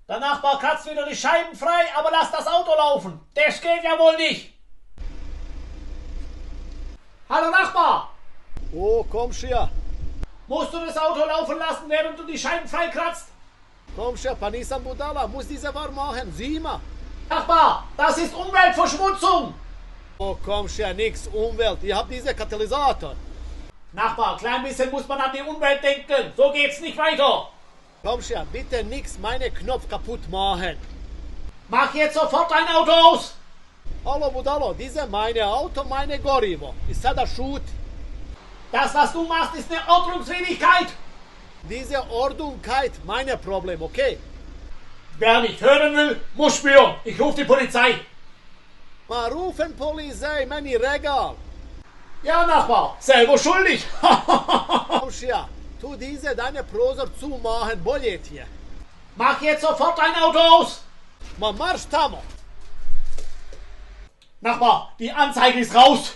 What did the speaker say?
Der Nachbar kratzt wieder die Scheiben frei, aber lass das Auto laufen. Das geht ja wohl nicht. Hallo Nachbar! Oh, kommst her. Musst du das Auto laufen lassen, während du die Scheiben frei kratzt? Kommst her, Panisam Budala, muss diese warm machen, sieh mal. Nachbar, das ist Umweltverschmutzung. Oh, kommst her, nix, Umwelt, ich hab diese Katalysator. Nachbar, klein bisschen muss man an die Umwelt denken. So geht's nicht weiter. Kommst her, bitte nix meine Knopf kaputt machen. Mach jetzt sofort dein Auto aus. Hallo Budalo, diese meine Auto, meine Gorivo. Ich sah das Schut. Das, was du machst, ist eine Ordnungswidrigkeit. Diese Ordnungkeit, meine Problem, okay? Wer nicht hören will, muss spüren. Ich rufe die Polizei. Ma rufen Polizei, meine Regal. Ja, Nachbar, selber schuldig. Kommst her, tu diese deine Prosor zumachen, boljet hier. Mach jetzt sofort dein Auto aus. Ma marsch tamo. Nachbar, die Anzeige ist raus.